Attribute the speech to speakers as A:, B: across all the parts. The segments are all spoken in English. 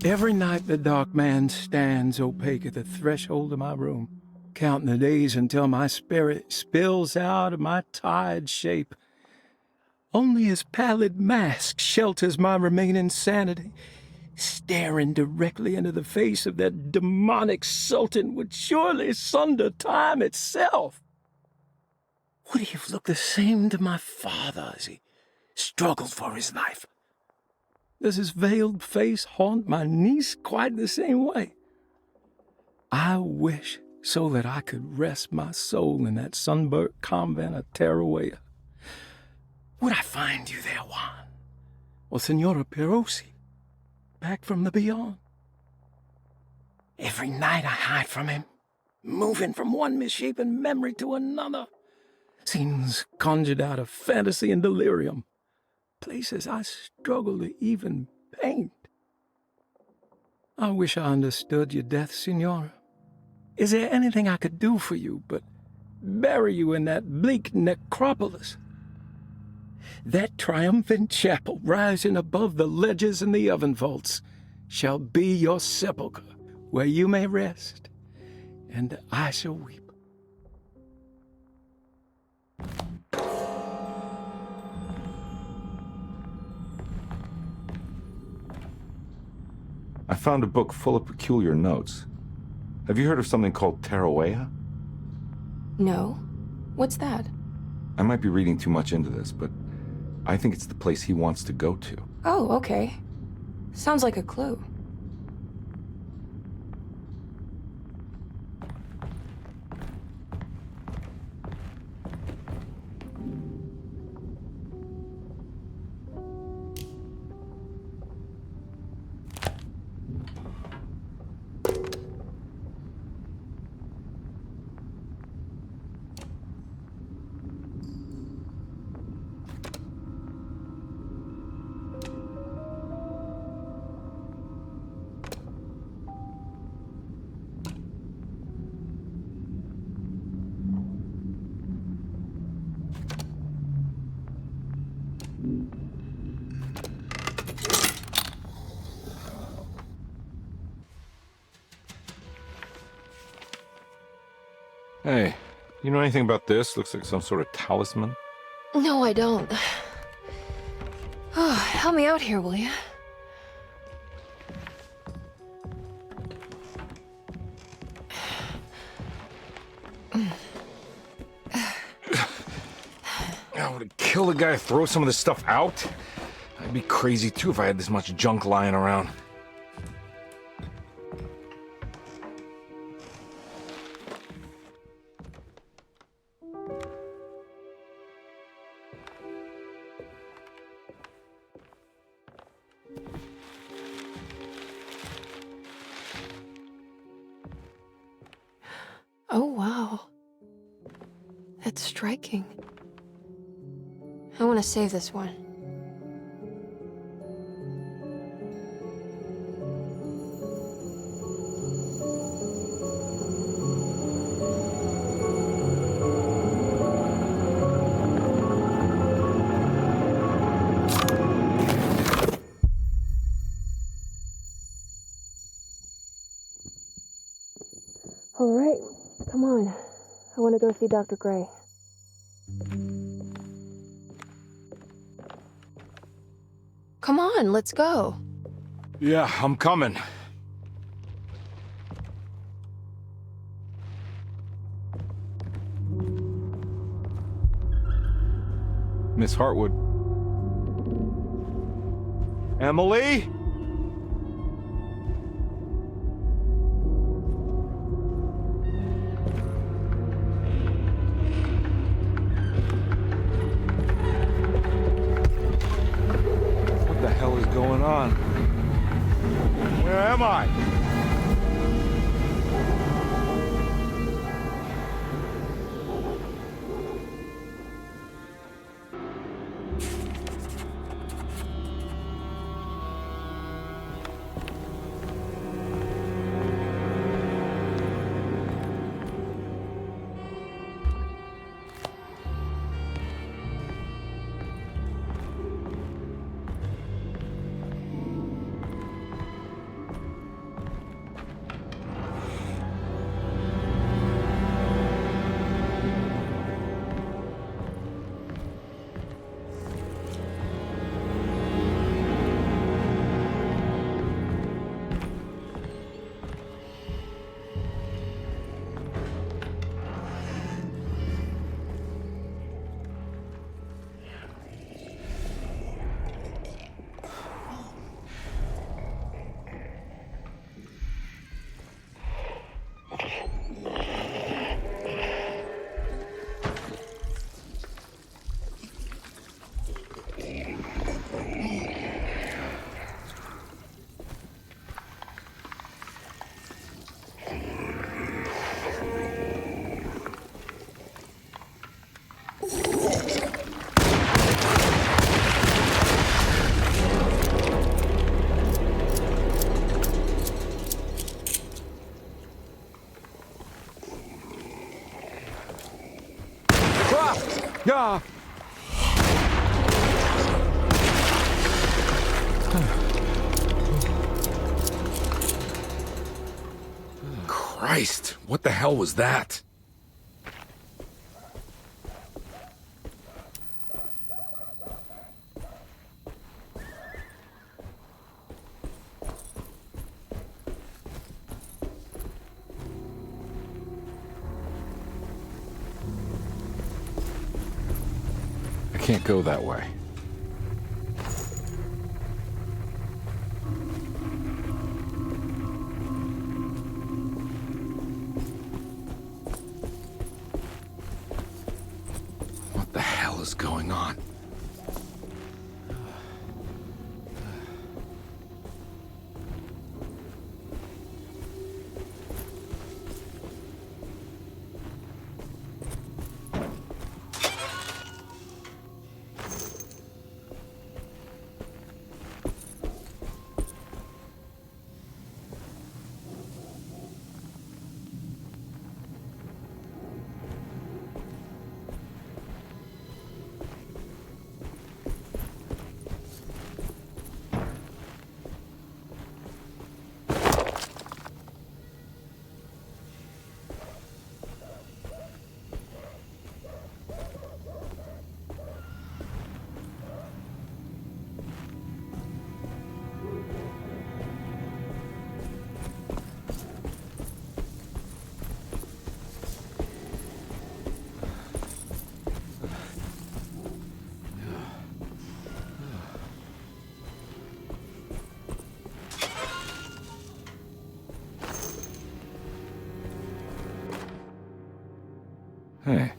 A: Every night the dark man stands opaque at the threshold of my room, counting the days until my spirit spills out of my tired shape. Only his pallid mask shelters my remaining sanity. Staring directly into the face of that demonic sultan would surely sunder time itself. Would he have looked the same to my father as he struggled for his life? Does his veiled face haunt my niece quite the same way? I wish so that I could rest my soul in that sunburnt convent of Tarawea. Would I find you there, Juan? Or Senora Perosi, back from the beyond? Every night I hide from him, moving from one misshapen memory to another. Scenes conjured out of fantasy and delirium. Places I struggle to even paint. I wish I understood your death, Senora. Is there anything I could do for you but bury you in that bleak necropolis? That triumphant chapel rising above the ledges and the oven vaults shall be your sepulchre, where you may rest, and I shall weep.
B: I found a book full of peculiar notes. Have you heard of something called Tarawea?
C: No. What's that?
B: I might be reading too much into this, but I think it's the place he wants to go to.
C: Oh, okay. Sounds like a clue.
B: Hey, you know anything about this? Looks like some sort of talisman.
C: No, I don't. Oh, help me out here, will you?
B: I would kill the guy, throw some of this stuff out. I'd be crazy too if I had this much junk lying around.
C: Oh, wow. That's striking. I want to save this one. All right, come on. I want to go see Dr. Gray. Come on, let's go.
B: Yeah, I'm coming. Miss Hartwood. Emily? What the hell is going on? Where am I? Ah! Christ, what the hell was that? I can't go that way. What the hell is going on? Hey.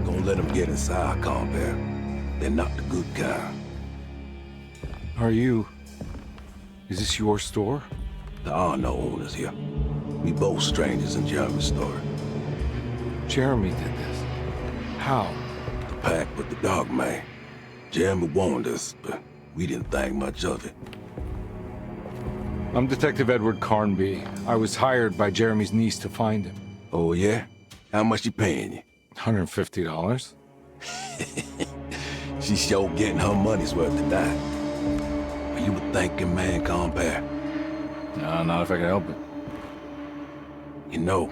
D: Don't let them get inside, combat. They're not the good kind.
B: Are you... Is this your store?
D: There are no owners here. We both strangers in Jeremy's story.
B: Jeremy did this. How?
D: The pact with the dog man. Jeremy warned us, but we didn't think much of it.
B: I'm Detective Edward Carnby. I was hired by Jeremy's niece to find him.
D: Oh, yeah? How much she paying you?
B: $150.
D: She's sure getting her money's worth tonight. Are you a thinking man, combat?
B: No, not if I can help it.
D: You know,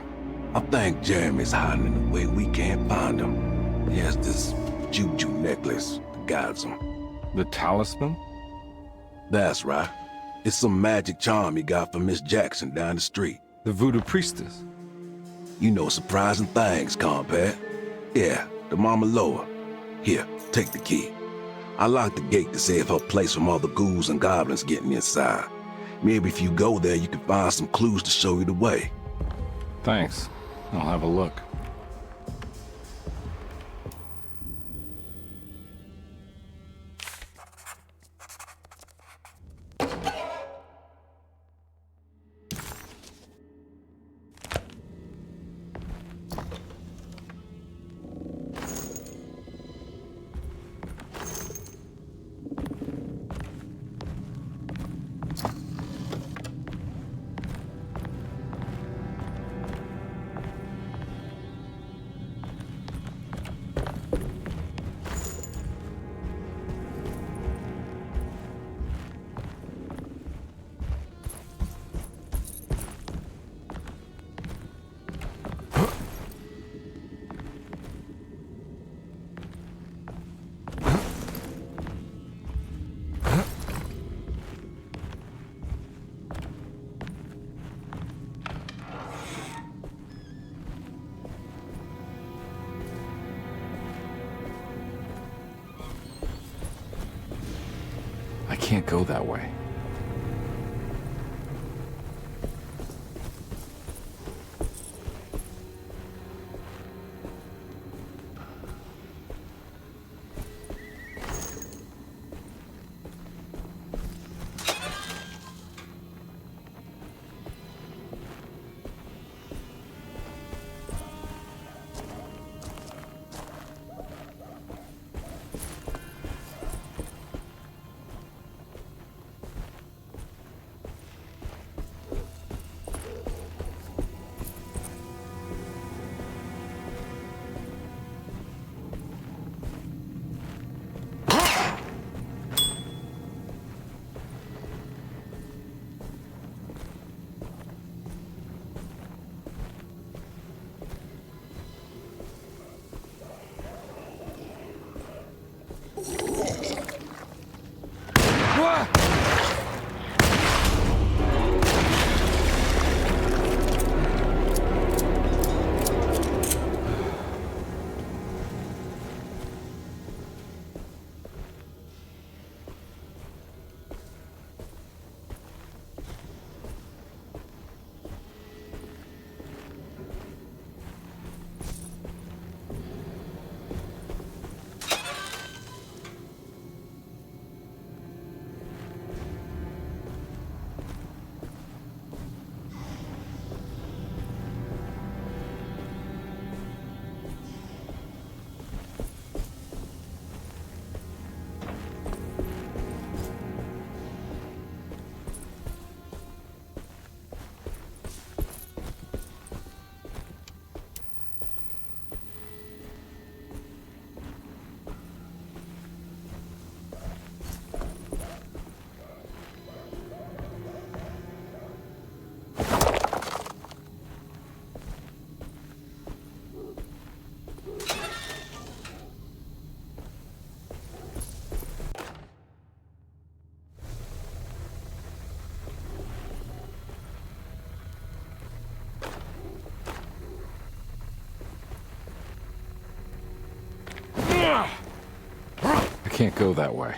D: I think Jeremy's hiding in a way we can't find him. He has this juju necklace that guides him.
B: The talisman?
D: That's right. It's some magic charm he got from Miss Jackson down the street.
B: The voodoo priestess?
D: You know surprising things, combat. Yeah, the Mama Loa. Here, take the key. I locked the gate to save her place from all the ghouls and goblins getting inside. Maybe if you go there, you can find some clues to show you the way.
B: Thanks. I'll have a look. can't go that way. I can't go that way.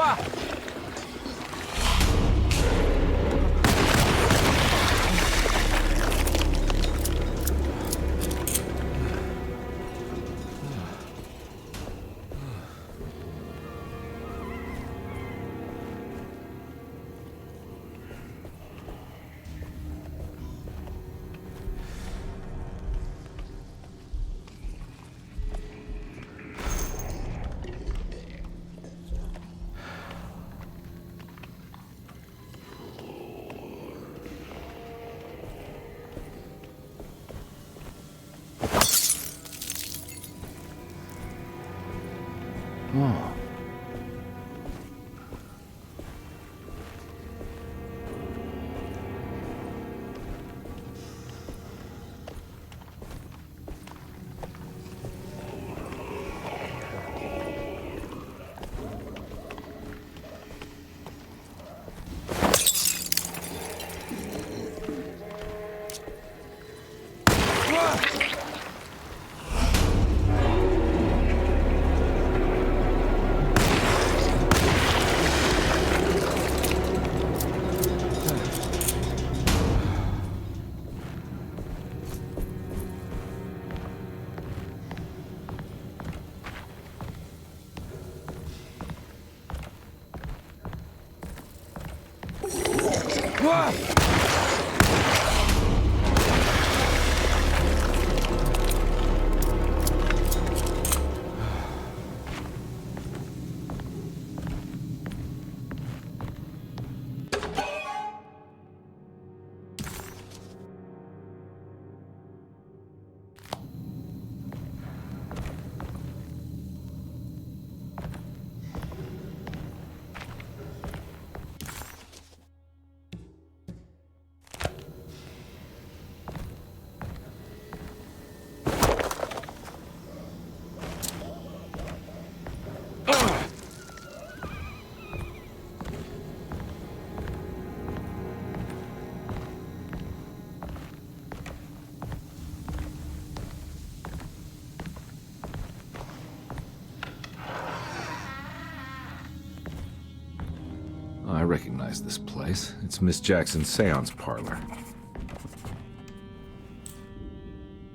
B: Ah! Oh. I recognize this place. It's Miss Jackson's seance parlor.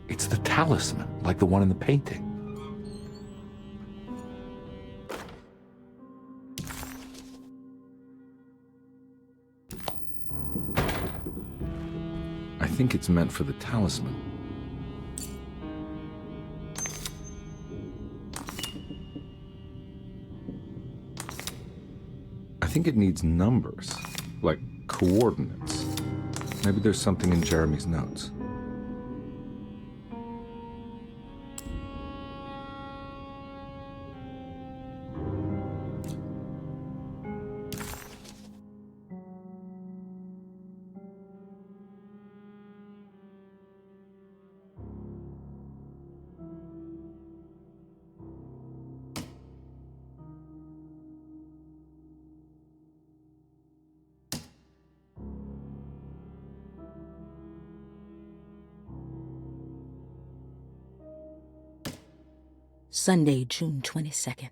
B: It's the talisman, like the one in the painting. I think it's meant for the talisman. I think it needs numbers, like coordinates. Maybe there's something in Jeremy's notes.
E: Sunday, June 22nd.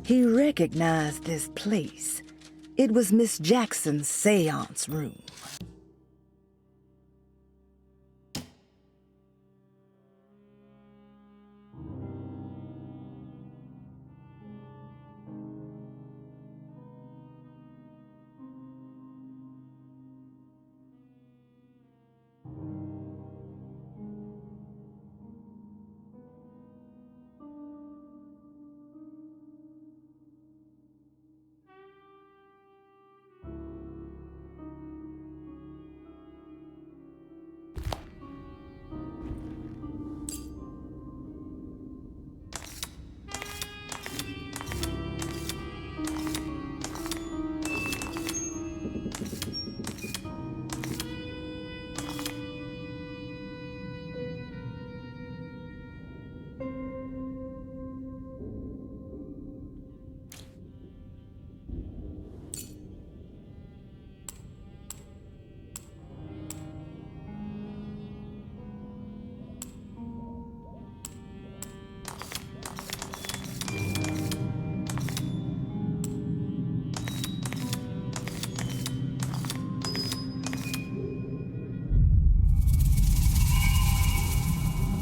F: He recognized this place. It was Miss Jackson's seance room.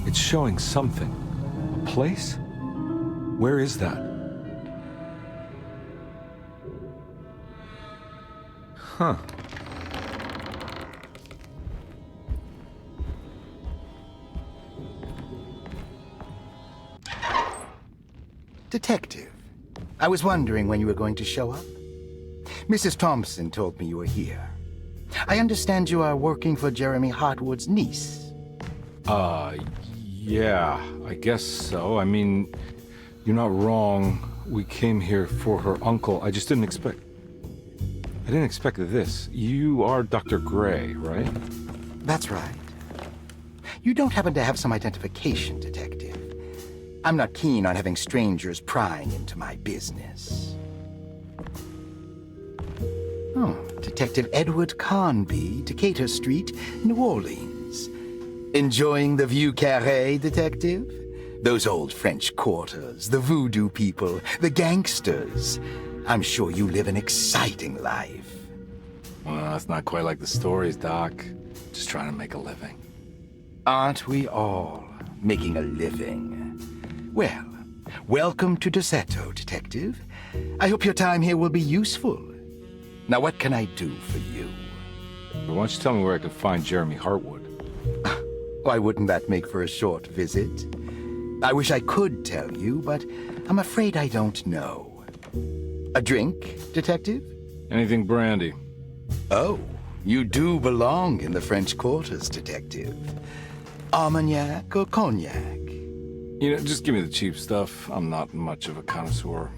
B: It's showing something. A place? Where is that? Huh.
G: Detective, I was wondering when you were going to show up. Mrs. Thompson told me you were here. I understand you are working for Jeremy Hartwood's niece.
B: Yeah, I guess so. I mean, you're not wrong. We came here for her uncle. I didn't expect this. You are Dr. Gray, right?
G: That's right. You don't happen to have some identification, Detective. I'm not keen on having strangers prying into my business. Oh, Detective Edward Carnby, Decatur Street, New Orleans. Enjoying the Vieux Carré, Detective? Those old French quarters, the voodoo people, the gangsters. I'm sure you live an exciting life.
B: Well, it's not quite like the stories, Doc. Just trying to make a living.
G: Aren't we all making a living? Well, welcome to Deseto, Detective. I hope your time here will be useful. Now, what can I do for you?
B: But why don't you tell me where I can find Jeremy Hartwood?
G: Why wouldn't that make for a short visit? I wish I could tell you, but I'm afraid I don't know. A drink, Detective?
B: Anything brandy.
G: Oh, you do belong in the French quarters, Detective. Armagnac or cognac?
B: You know, just give me the cheap stuff. I'm not much of a connoisseur.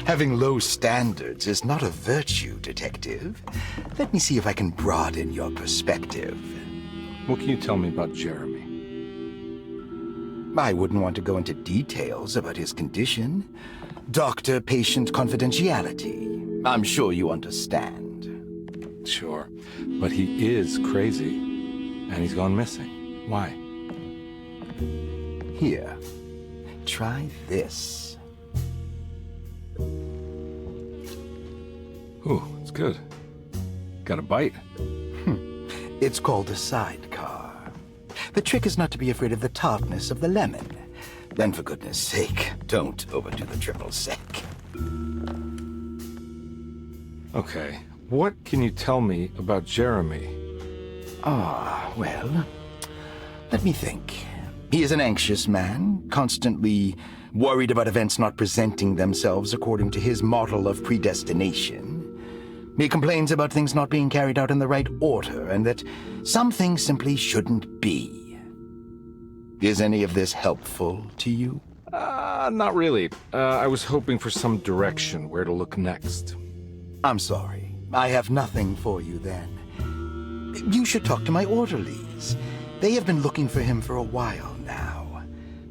G: Having low standards is not a virtue, Detective. Let me see if I can broaden your perspective.
B: What can you tell me about Jeremy?
G: I wouldn't want to go into details about his condition. Doctor-patient confidentiality. I'm sure you understand.
B: Sure, but he is crazy, and he's gone missing. Why?
G: Here, try this.
B: Ooh, it's good. Got a bite?
G: It's called a sidecar. The trick is not to be afraid of the tartness of the lemon. Then, for goodness sake, don't overdo the triple sec.
B: Okay, what can you tell me about Jeremy?
G: Well, let me think. He is an anxious man, constantly worried about events not presenting themselves according to his model of predestination. He complains about things not being carried out in the right order, and that some things simply shouldn't be. Is any of this helpful to you?
B: Not really. I was hoping for some direction where to look next.
G: I'm sorry. I have nothing for you then. You should talk to my orderlies. They have been looking for him for a while now.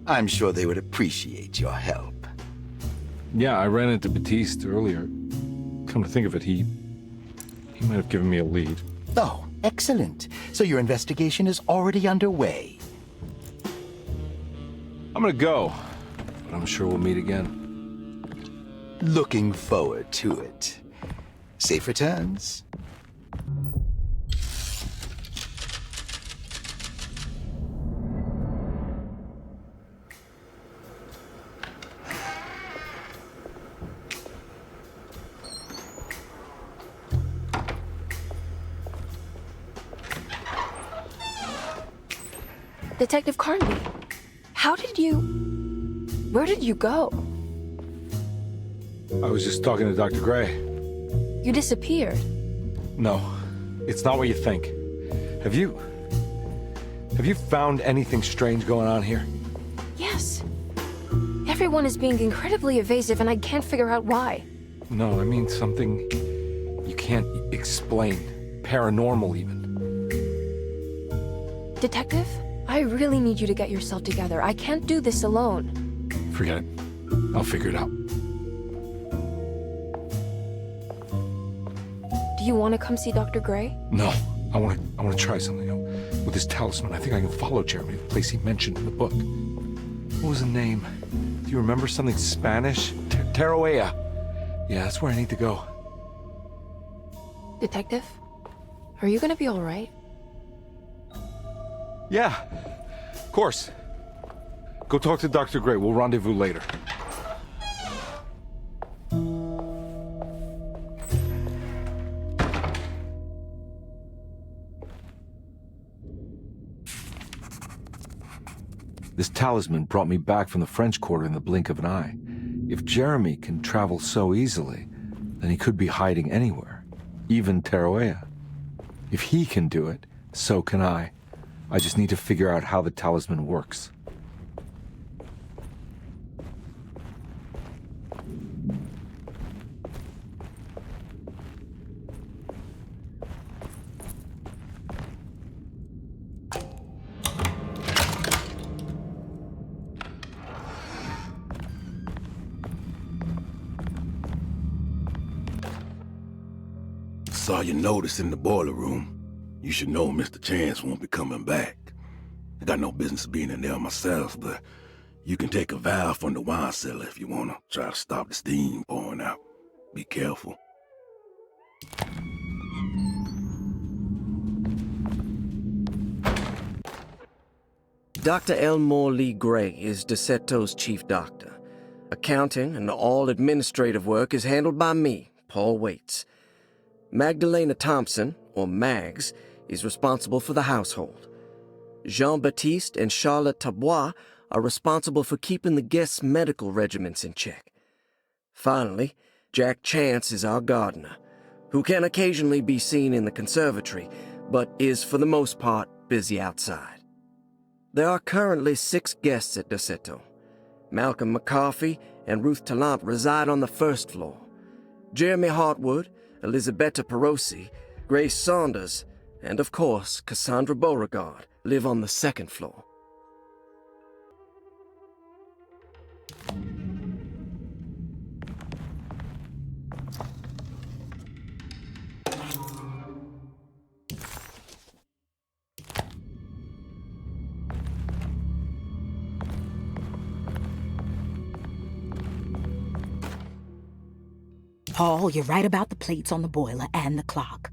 G: I'm sure they would appreciate your help.
B: Yeah, I ran into Batiste earlier. Come to think of it, he might have given me a lead.
G: Oh, excellent. So your investigation is already underway.
B: I'm gonna go, but I'm sure we'll meet again.
G: Looking forward to it. Safe returns.
C: Detective Carnby, where did you go?
B: I was just talking to Dr. Gray.
C: You disappeared.
B: No, it's not what you think. Have you found anything strange going on here?
C: Yes. Everyone is being incredibly evasive and I can't figure out why.
B: No, I mean something you can't explain. Paranormal, even.
C: Detective, I really need you to get yourself together. I can't do this alone.
B: Forget it. I'll figure it out.
C: Do you want to come see Dr. Gray?
B: No, I want to try something. With this talisman, I think I can follow Jeremy to the place he mentioned in the book. What was the name? Do you remember something Spanish? Teroea. Yeah, that's where I need to go.
C: Detective, are you gonna be all right?
B: Yeah, of course. Go talk to Dr. Gray. We'll rendezvous later. This talisman brought me back from the French Quarter in the blink of an eye. If Jeremy can travel so easily, then he could be hiding anywhere, even Teroea. If he can do it, so can I. I just need to figure out how the talisman works.
D: saw your notice in the boiler room. You should know Mr. Chance won't be coming back. I got no business being in there myself, but you can take a valve from the wine cellar if you want to try to stop the steam pouring out. Be careful.
H: Dr. Elmore Lee Gray is DeSeto's chief doctor. Accounting and all administrative work is handled by me, Paul Waits. Magdalena Thompson, or Mags, is responsible for the household. Jean-Baptiste and Charlotte Tabois are responsible for keeping the guests' medical regimens in check. Finally, Jack Chance is our gardener, who can occasionally be seen in the conservatory, but is for the most part busy outside. There are currently 6 guests at DeSeto. Malcolm McCarthy and Ruth Tallant reside on the first floor. Jeremy Hartwood, Elisabetta Perosi, Grace Saunders, and of course Cassandra Beauregard live on the second floor.
E: Paul, you're right about the plates on the boiler and the clock.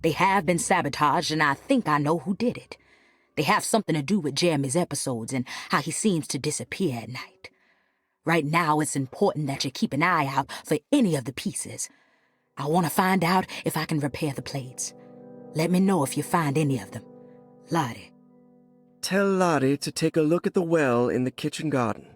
E: They have been sabotaged, and I think I know who did it. They have something to do with Jeremy's episodes and how he seems to disappear at night. Right now, it's important that you keep an eye out for any of the pieces. I want to find out if I can repair the plates. Let me know if you find any of them. Lottie.
H: Tell Lottie to take a look at the well in the kitchen garden.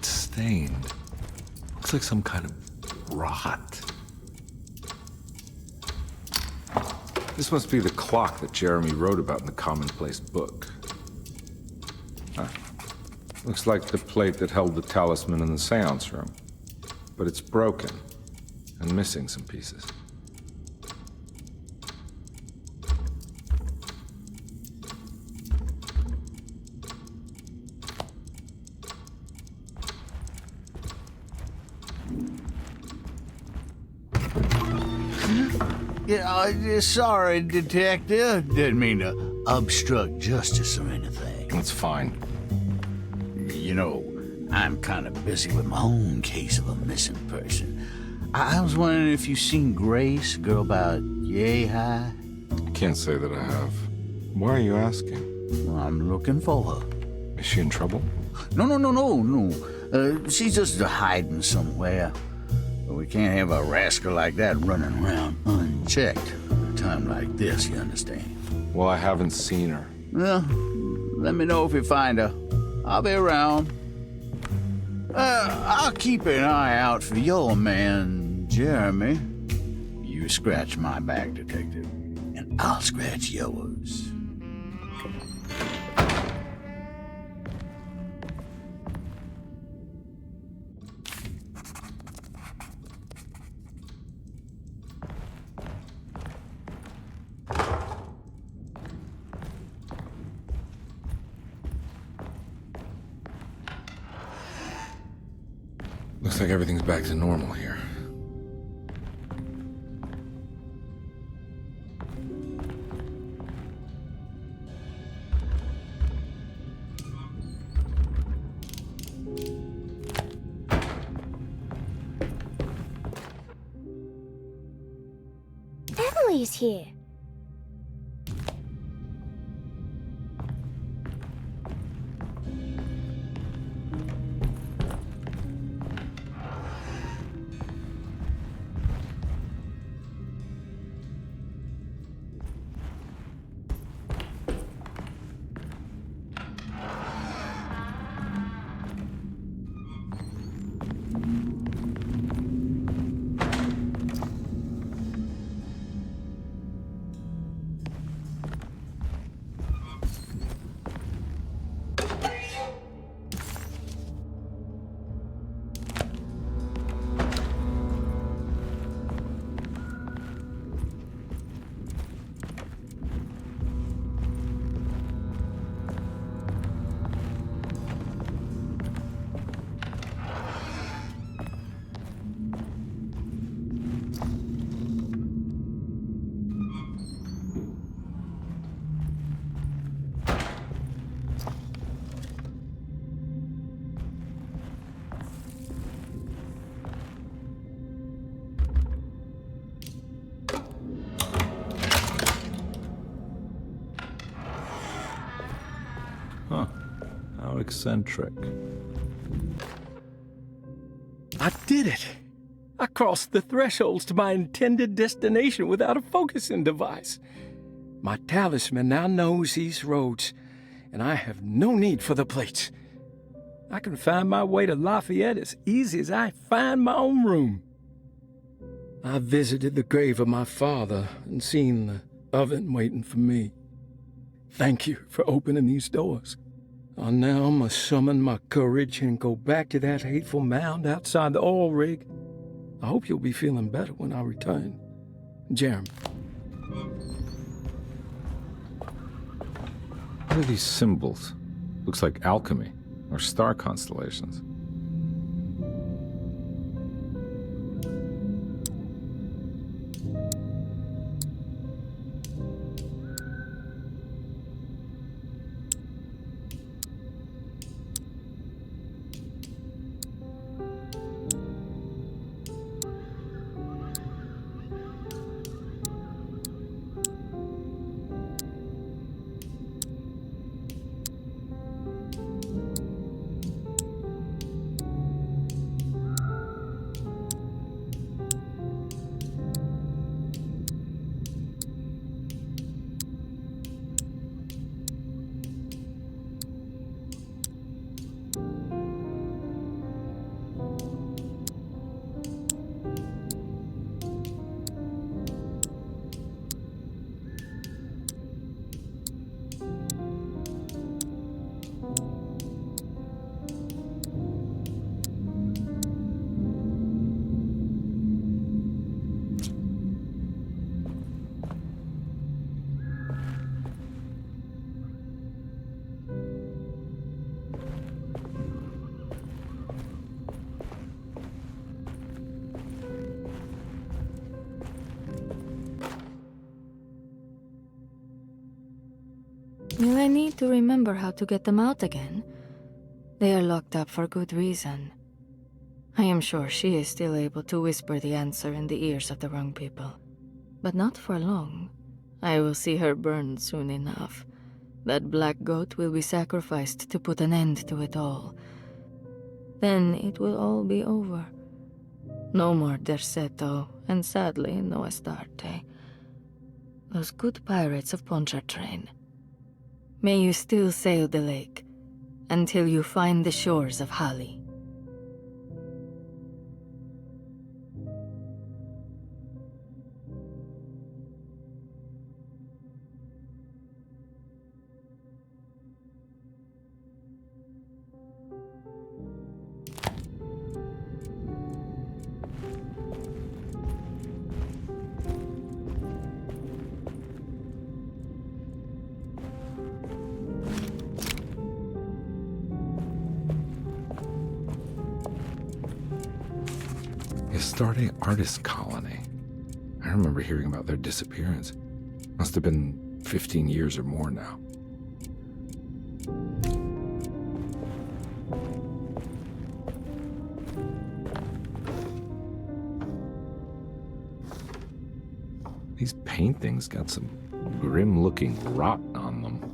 B: Stained. Looks like some kind of rot. This must be the clock that Jeremy wrote about in the commonplace book. Huh. Looks like the plate that held the talisman in the seance room. But it's broken and missing some pieces.
I: Yeah, sorry, Detective. Didn't mean to obstruct justice or anything.
B: That's fine.
I: You know, I'm kind of busy with my own case of a missing person. I was wondering if you've seen Grace, a girl about yay high?
B: I can't say that I have. Why are you asking?
I: Well, I'm looking for her.
B: Is she in trouble?
I: No. She's just hiding somewhere. But we can't have a rascal like that running around unchecked. At a time like this, you understand?
B: Well, I haven't seen her.
I: Well, let me know if you find her. I'll be around. I'll keep an eye out for your man, Jeremy. You scratch my back, Detective, and I'll scratch yours.
B: Looks like everything's back to normal here.
J: Emily's here.
K: Huh. How eccentric.
A: I did it! I crossed the thresholds to my intended destination without a focusing device. My talisman now knows these roads, and I have no need for the plates. I can find my way to Lafayette as easy as I find my own room. I visited the grave of my father and seen the oven waiting for me. Thank you for opening these doors. I now must summon my courage and go back to that hateful mound outside the oil rig. I hope you'll be feeling better when I return. Jeremy.
K: What are these symbols? Looks like alchemy or star constellations.
L: Will I need to remember how to get them out again? They are locked up for good reason. I am sure she is still able to whisper the answer in the ears of the wrong people. But not for long. I will see her burned soon enough. That black goat will be sacrificed to put an end to it all. Then it will all be over. No more Derceto, and sadly, no Astarte. Those good pirates of Pontchartrain. May you still sail the lake until you find the shores of Hali.
K: Astarte Artist Colony. I remember hearing about their disappearance. Must have been 15 years or more now. These paintings got some grim-looking rot on them.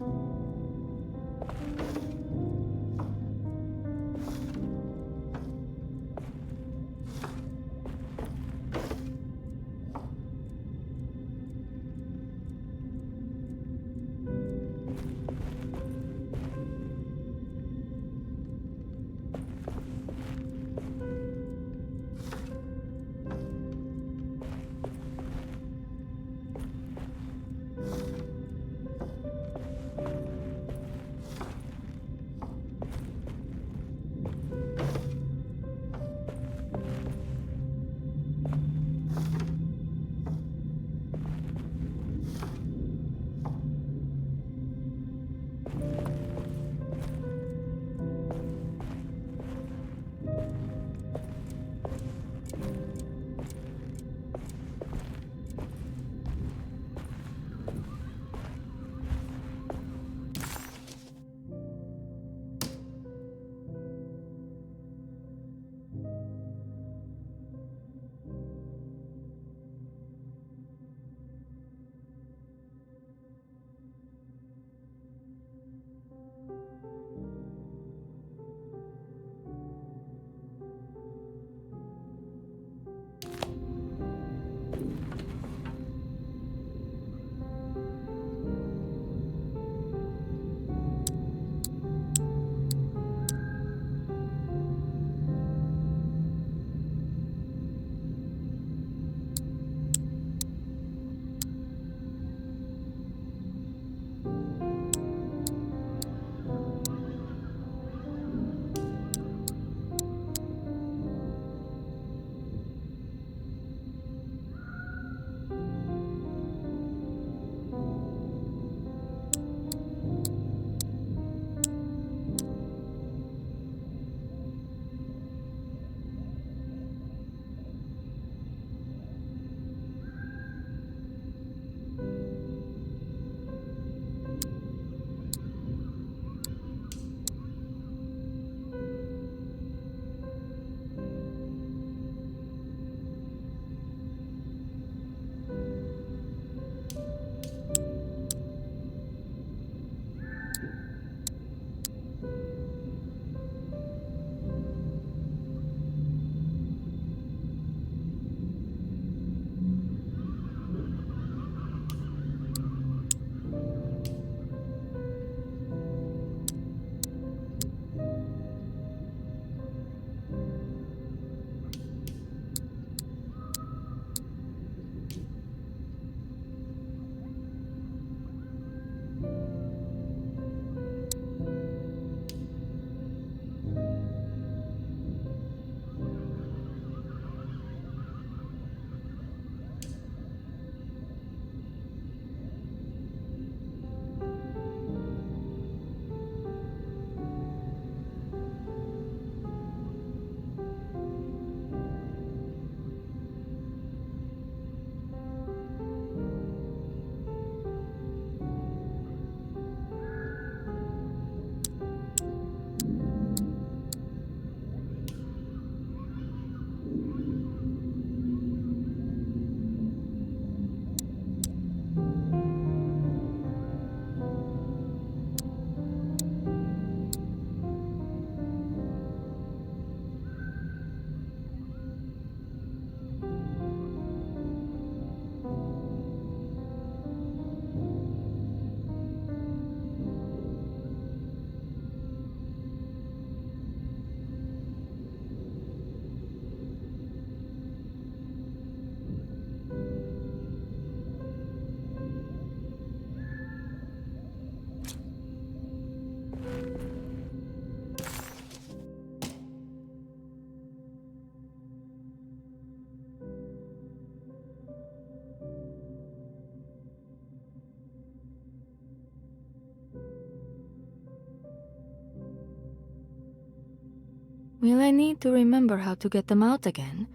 L: Will I need to remember how to get them out again?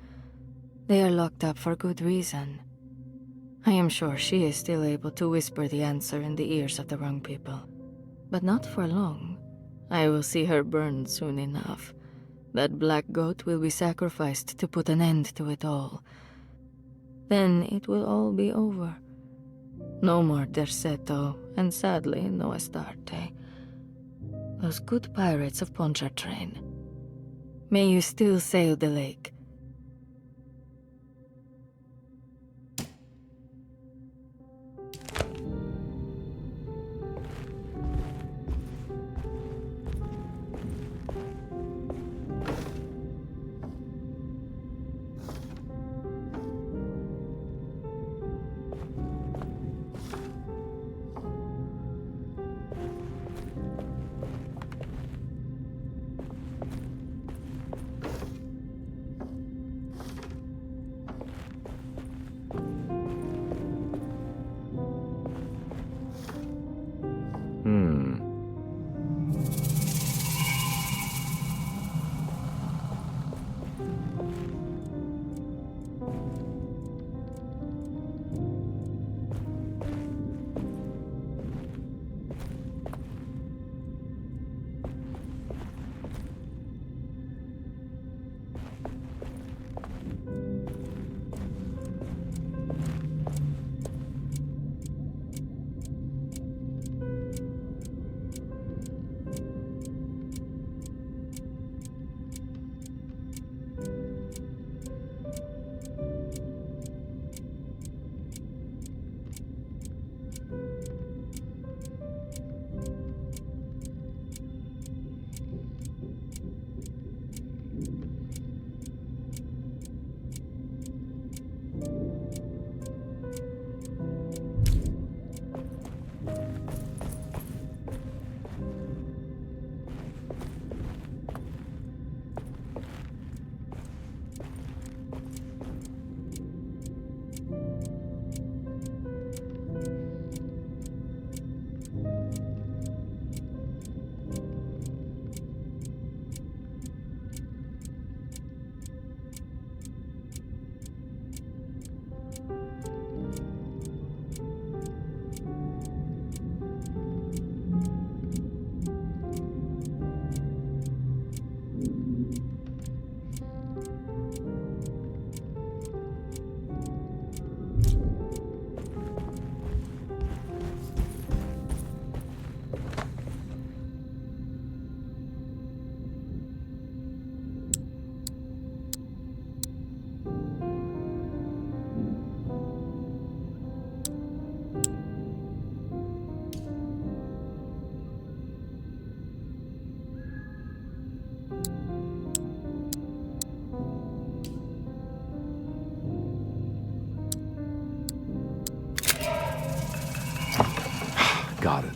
L: They are locked up for good reason. I am sure she is still able to whisper the answer in the ears of the wrong people. But not for long. I will see her burned soon enough. That black goat will be sacrificed to put an end to it all. Then it will all be over. No more Derceto, and sadly, no Astarte. Those good pirates of Pontchartrain. May you still sail the lake.
B: Got it.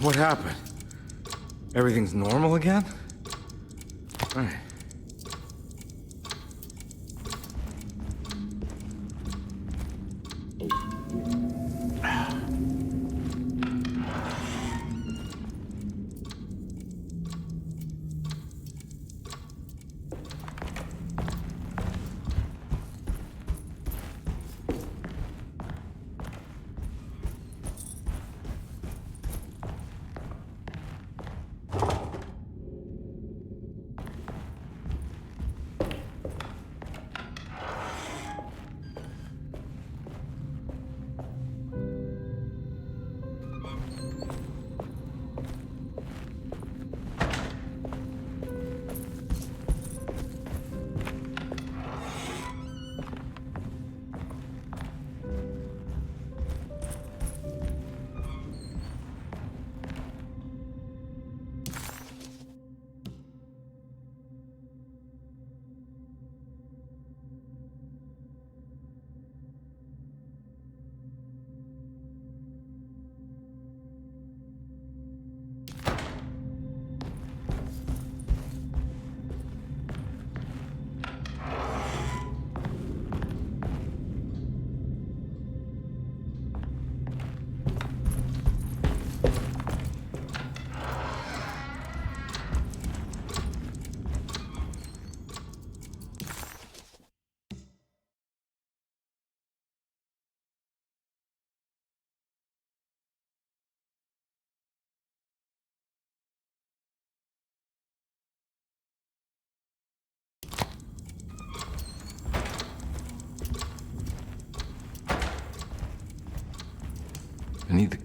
K: What happened? Everything's normal again? All right.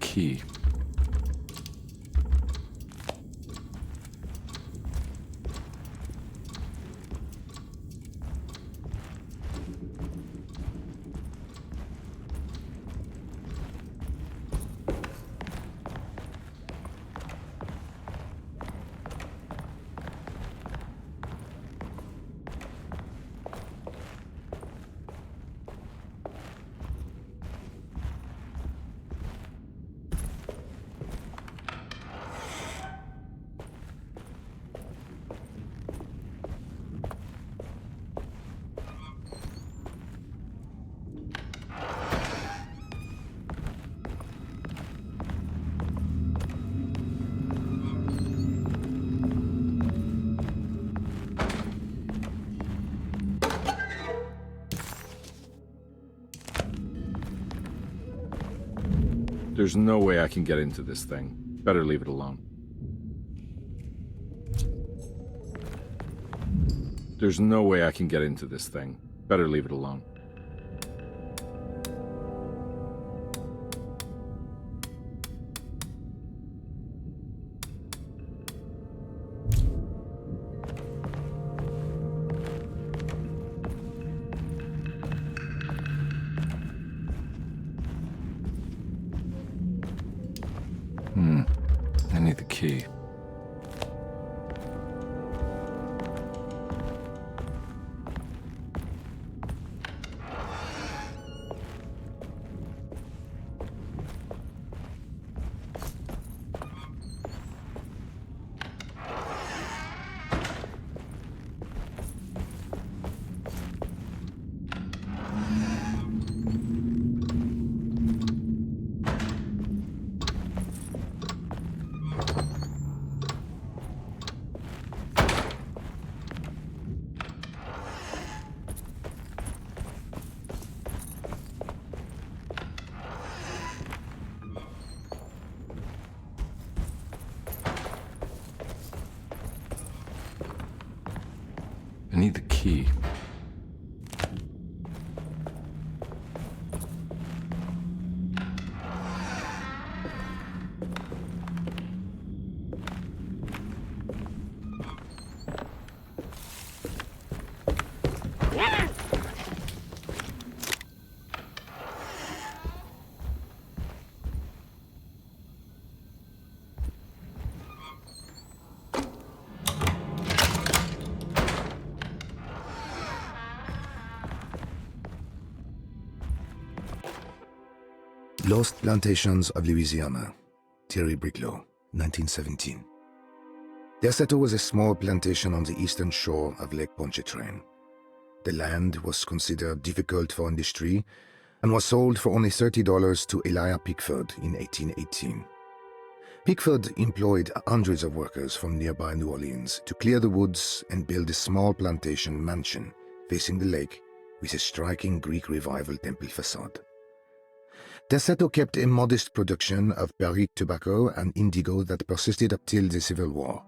K: key. There's no way I can get into this thing. Better leave it alone. There's no way I can get into this thing. Better leave it alone. I need the key. I need the key.
J: Lost Plantations of Louisiana, Thierry Briclot, 1917. Derceto was a small plantation on the eastern shore of Lake Pontchartrain. The land was considered difficult for industry and was sold for only $30 to Elijah Pickford in 1818. Pickford employed hundreds of workers from nearby New Orleans to clear the woods and build a small plantation mansion facing the lake with a striking Greek Revival temple facade. Derceto kept a modest production of Perique tobacco and indigo that persisted up till the Civil War.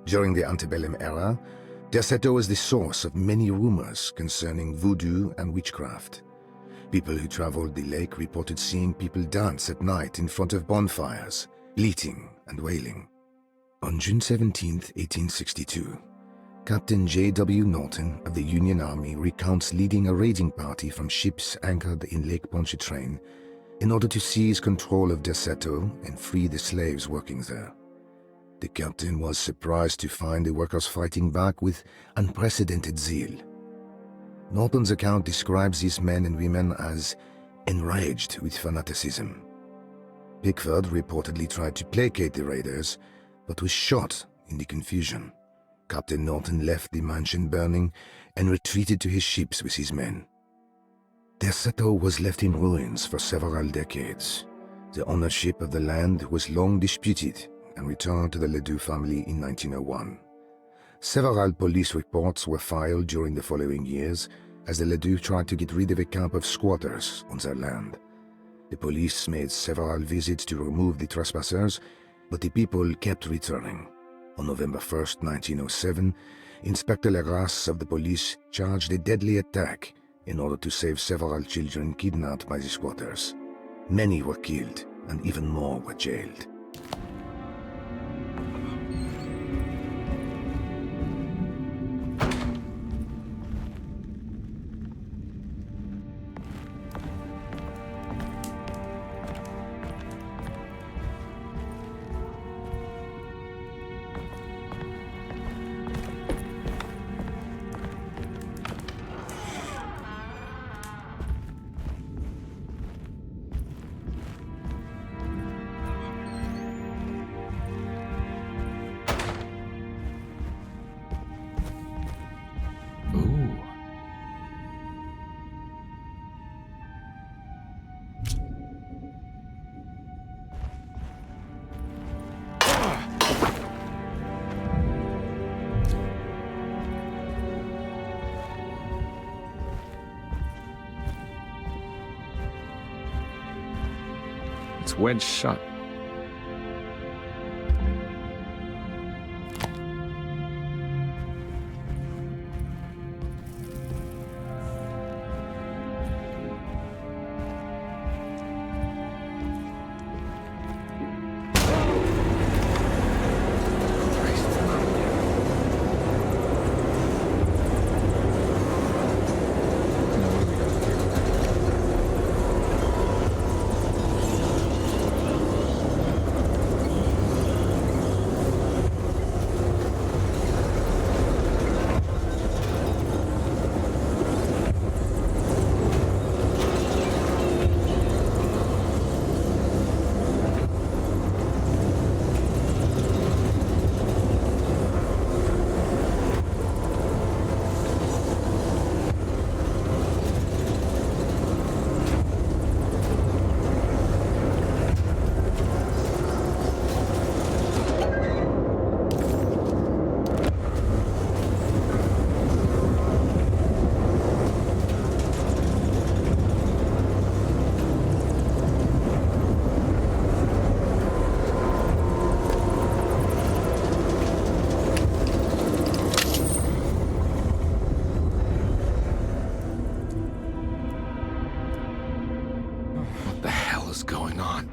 J: During the antebellum era, Derceto was the source of many rumors concerning voodoo and witchcraft. People who traveled the lake reported seeing people dance at night in front of bonfires, bleating and wailing. On June 17, 1862, Captain J.W. Norton of the Union Army recounts leading a raiding party from ships anchored in Lake Pontchartrain in order to seize control of Derceto and free the slaves working there. The captain was surprised to find the workers fighting back with unprecedented zeal. Norton's account describes these men and women as enraged with fanaticism. Pickford reportedly tried to placate the raiders, but was shot in the confusion. Captain Norton left the mansion burning and retreated to his ships with his men. Derceto was left in ruins for several decades. The ownership of the land was long disputed and returned to the Ledoux family in 1901. Several police reports were filed during the following years as the Ledoux tried to get rid of a camp of squatters on their land. The police made several visits to remove the trespassers, but the people kept returning. On November 1, 1907, Inspector Legrasse of the police charged a deadly attack in order to save several children kidnapped by the squatters. Many were killed, and even more were jailed.
K: Ooh. It's wedged shut. What the hell is going on?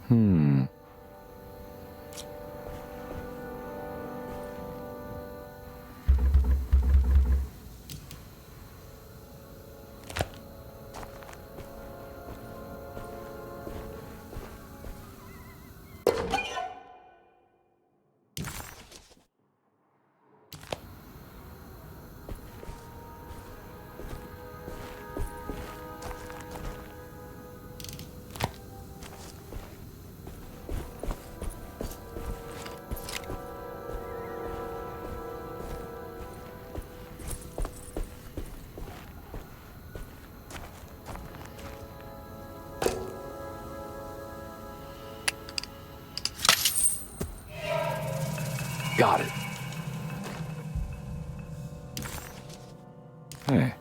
K: Hmm.
B: Got it. Hey.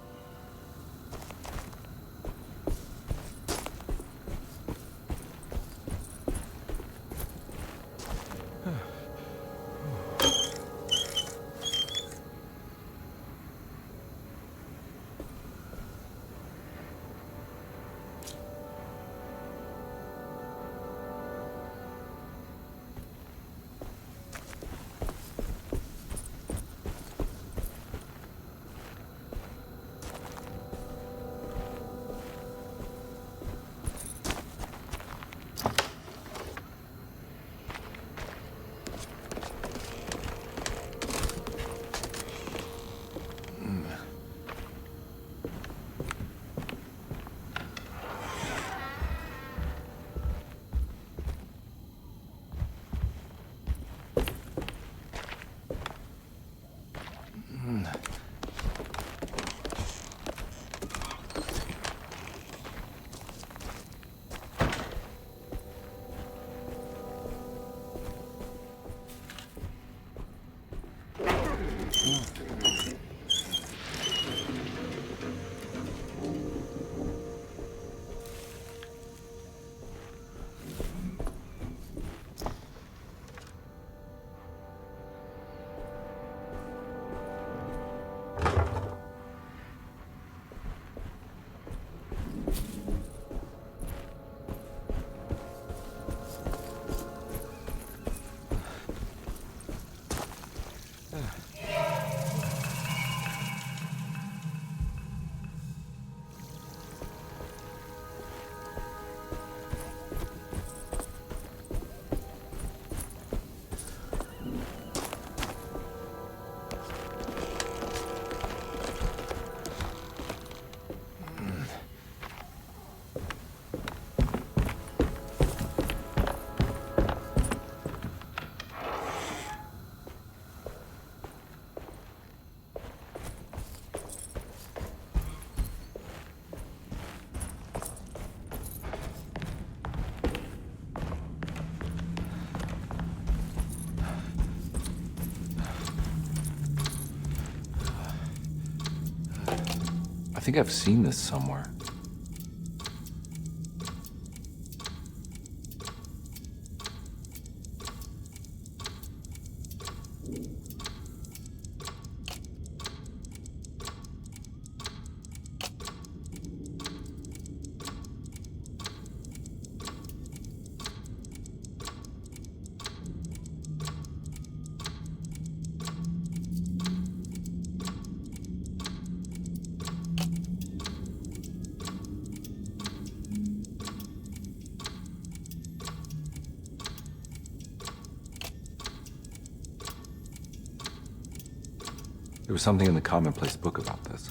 B: I think I've seen this somewhere. There was something in the commonplace book about this.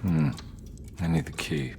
B: I need the key.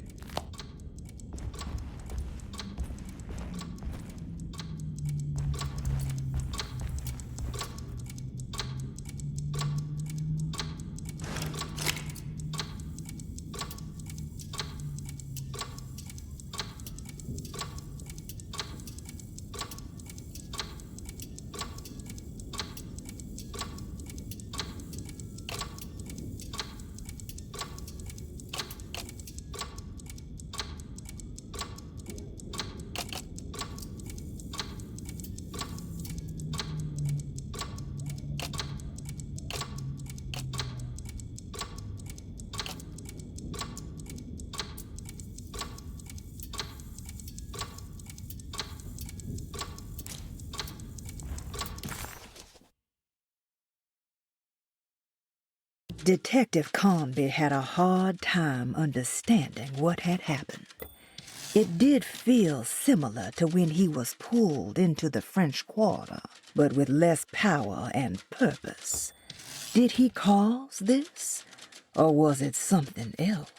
F: Detective Conby had a hard time understanding what had happened. It did feel similar to when he was pulled into the French Quarter, but with less power and purpose. Did he cause this, or was it something else?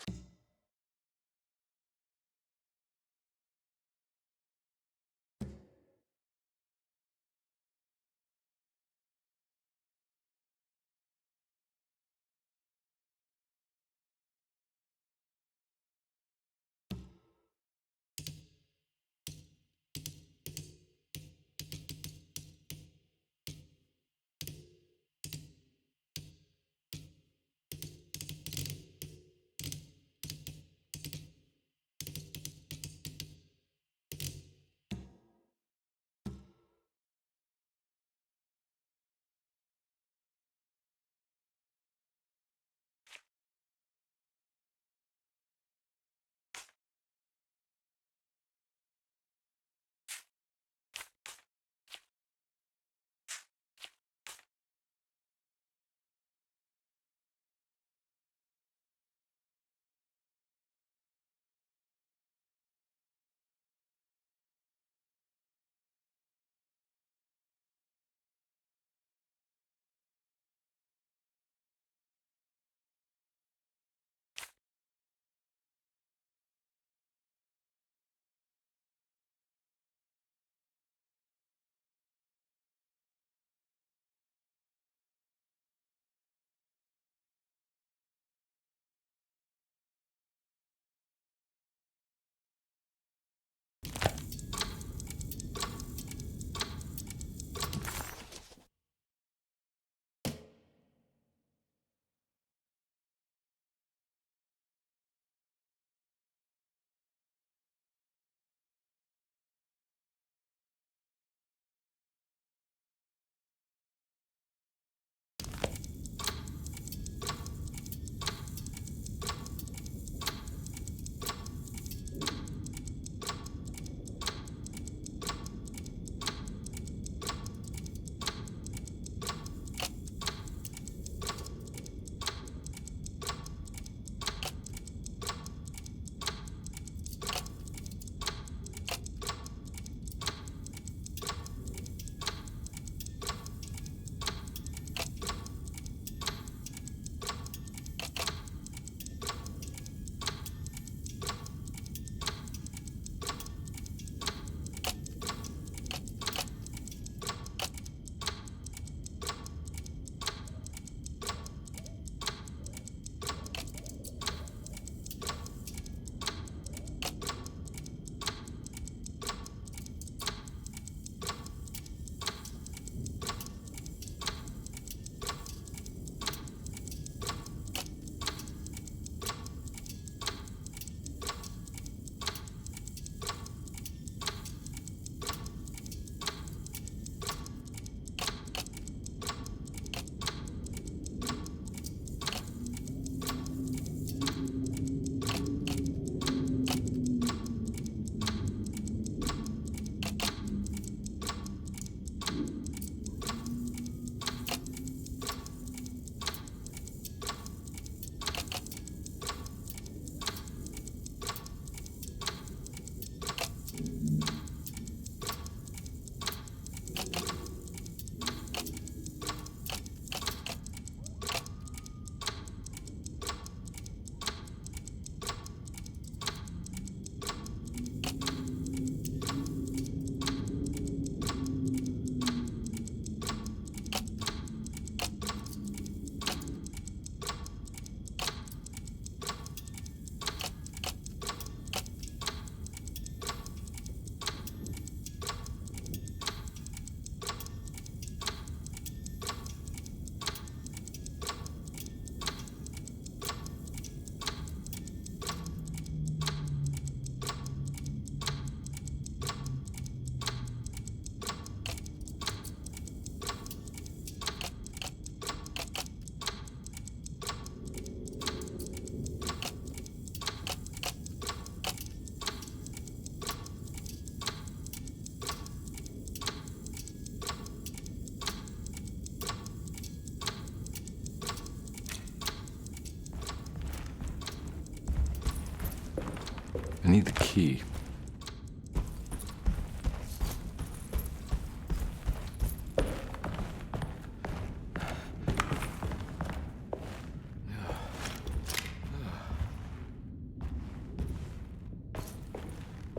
K: need the key.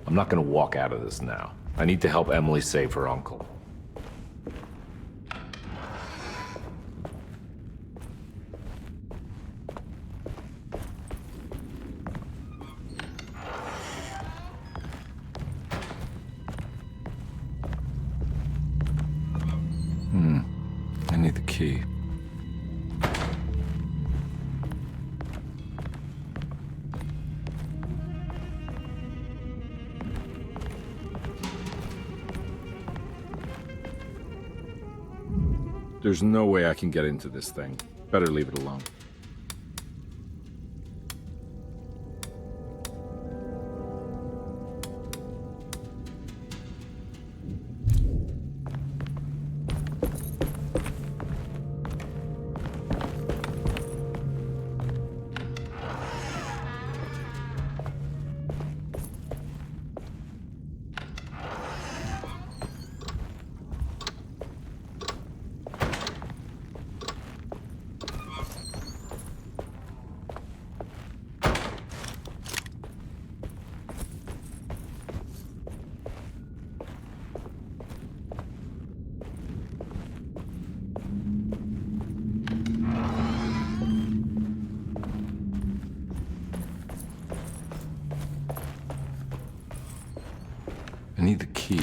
K: I'm not gonna walk out of this now. I need to help Emily save her uncle. I need the key. There's no way I can get into this thing. Better leave it alone. I need the key.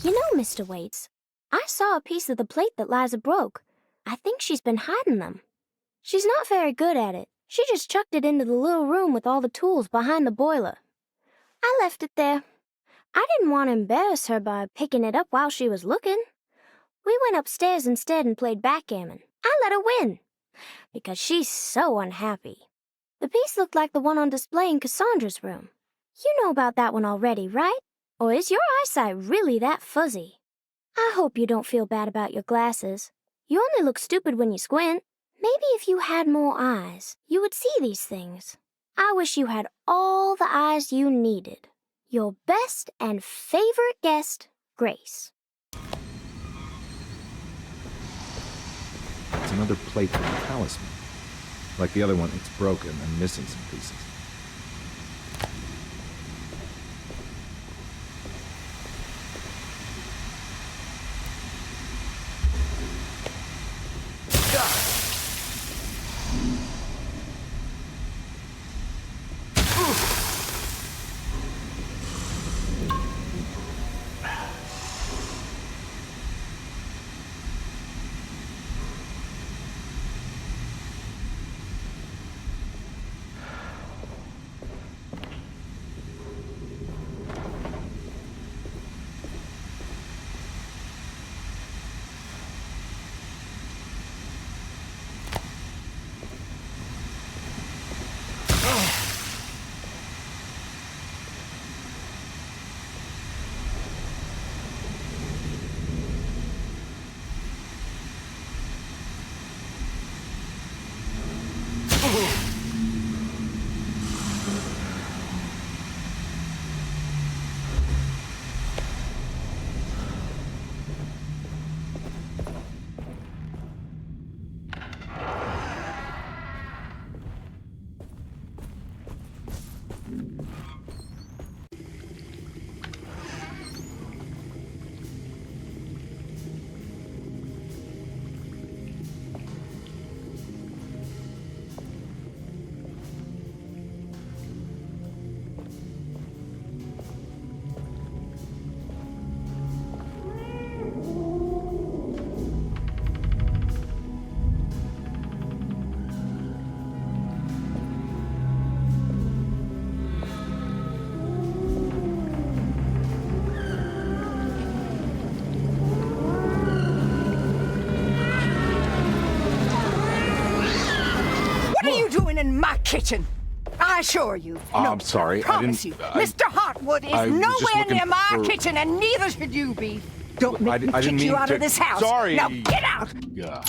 M: You know, Mr. Waits, I saw a piece of the plate that Liza broke. I think she's been hiding them. She's not very good at it. She just chucked it into the little room with all the tools behind the boiler. I left it there. I didn't want to embarrass her by picking it up while she was looking. We went upstairs instead and played backgammon. I let her win, because she's so unhappy. The piece looked like the one on display in Cassandra's room. You know about that one already, right? Or is your eyesight really that fuzzy? I hope you don't feel bad about your glasses. You only look stupid when you squint. Maybe if you had more eyes, you would see these things. I wish you had all the eyes you needed. Your best and favorite guest, Grace.
K: It's another plate with a talisman. Like the other one, it's broken and missing some pieces.
F: In my kitchen. I assure you. No,
K: I'm sorry.
F: I promise you. Mr. Hotwood is nowhere near my kitchen, and neither should you be. Don't make me kick you out of this house.
K: Sorry.
F: Now get out!
I: Yeah.